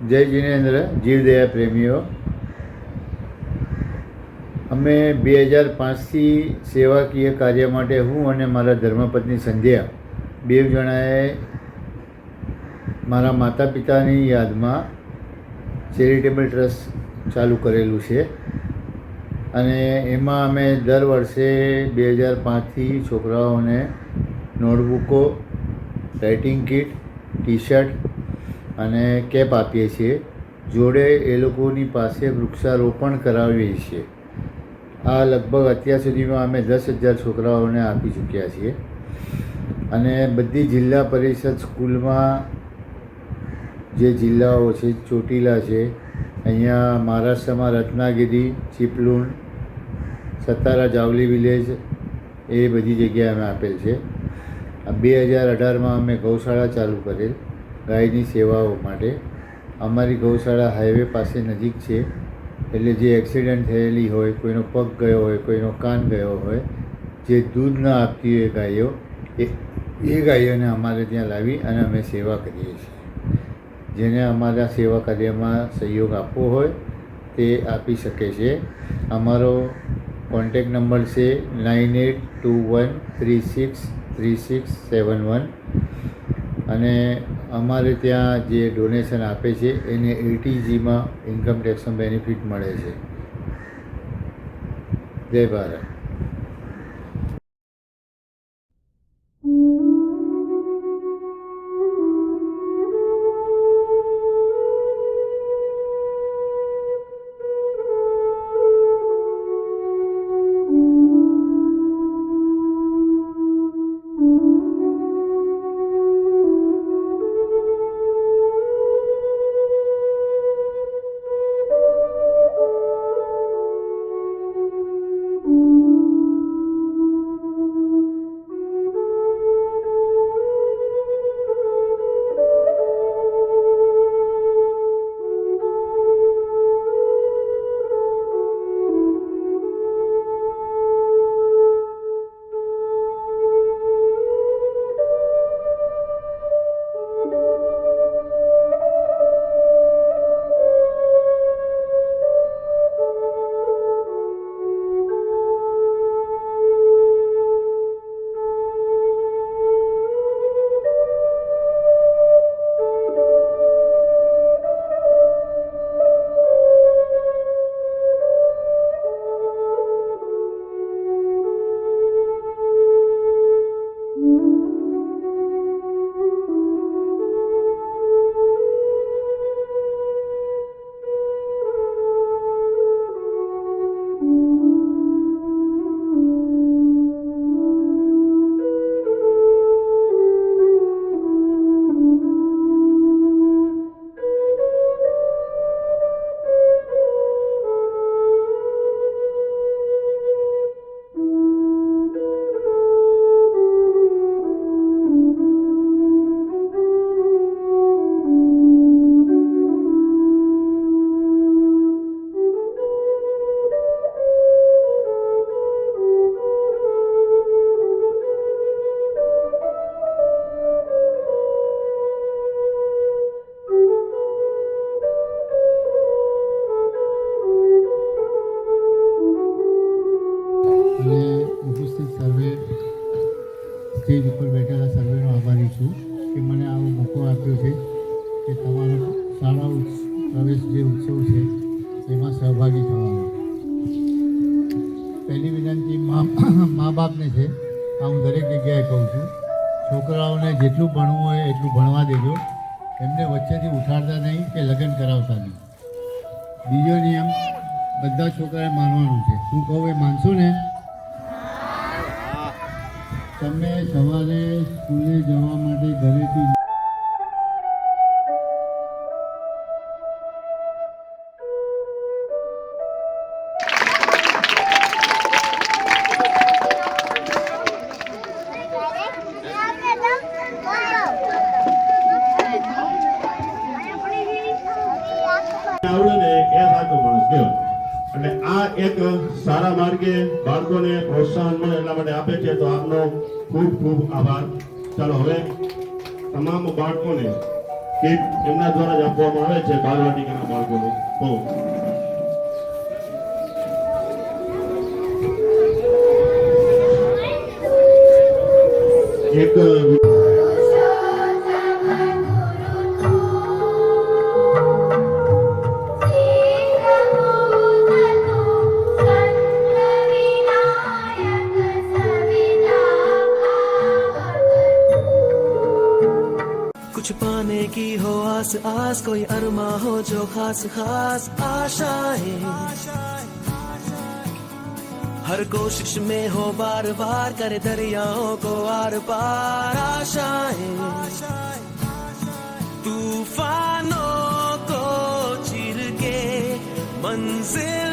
જય જિનેન્દ્ર, જીવદયા પ્રેમીઓ. અમે 2005થી સેવાકીય કાર્ય માટે હું અને મારા ધર્મપત્ની સંધ્યા બે જણાએ મારા માતા પિતાની યાદમાં ચેરિટેબલ ટ્રસ્ટ ચાલુ કરેલું છે અને એમાં અમે દર વર્ષે 2005થી છોકરાઓને નોટબુકો, રાઇટિંગ કિટ, ટી શર્ટ અને કેપ આપીએ છીએ. જોડે એ લોકોની પાસે વૃક્ષારોપણ કરાવીએ છીએ. આ લગભગ અત્યાર સુધીમાં અમે 10,000 છોકરાઓને આપી ચૂક્યા છીએ અને બધી જિલ્લા પરિષદ સ્કૂલમાં જે જિલ્લાઓ છે, ચોટીલા છે, અહીંયા મહારાષ્ટ્રમાં રત્નાગિરી, ચીપલુણ, સતારા, જાવલી વિલેજ, એ બધી જગ્યાએ અમે આપેલ છે. 2018માં અમે ગૌશાળા ચાલુ કરેલ ગાયની સેવાઓ માટે. અમારી ગૌશાળા હાઈવે પાસે નજીક છે, એટલે જે એક્સિડન્ટ થયેલી હોય, કોઈનો પગ ગયો હોય, કોઈનો કાન ગયો હોય, જે દૂધ ન આપતી હોય ગાયો, એ ગાયોને અમારે ત્યાં લાવી અને અમે સેવા કરીએ છીએ. જેને અમારા સેવા કાર્યમાં સહયોગ આપવો હોય તે આપી શકે છે. અમારો કોન્ટેક નંબર છે 9821363671 અને અમારે ત્યાં જે ડોનેશન આપે છે એને ATGમાં ઇન્કમ ટેક્સનો બેનિફિટ મળે છે. જય ભારત. અને ઉપસ્થિત સર્વે સ્ટેજ ઉપર બેઠેલા સર્વેનો આભારી છું કે મને આવો મોકો આપ્યો છે કે તમારો શાળા પ્રવેશ જે ઉત્સવ છે એમાં સહભાગી થવાનો. પહેલી વિનંતી મા બાપને છે. આ હું દરેક જગ્યાએ કહું છું, છોકરાઓને જેટલું ભણવું હોય એટલું ભણવા દેજો. એમને વચ્ચેથી ઉઠાડતા નહીં કે લગ્ન કરાવતા નહીં. બીજો નિયમ બધા છોકરાએ માનવાનું છે. હું કહું એ માનશું ને? તમે સવારે સ્કૂલે જવા માટે ઘરેથી આવડે ને એ સાચો માણસ કહેવાય. એટલે આ એક સારા માર્ગે બાળકોને પ્રોત્સાહન મળે એટલા માટે આપે છે. તો આપનો ખૂબ ખૂબ આભાર. ચાલો હવે તમામ બાળકોને કીટ એમના દ્વારા જ આપવામાં આવે છે બાલવાટિકાના બાળકોને. તો એક कुछ पाने की हो आस आस, कोई अरमा हो जो खास खास आशाएं, हर कोशिश में हो बार बार, करे दरियाओं को आर पार आशाएं, तूफानों को चीर के मंजिल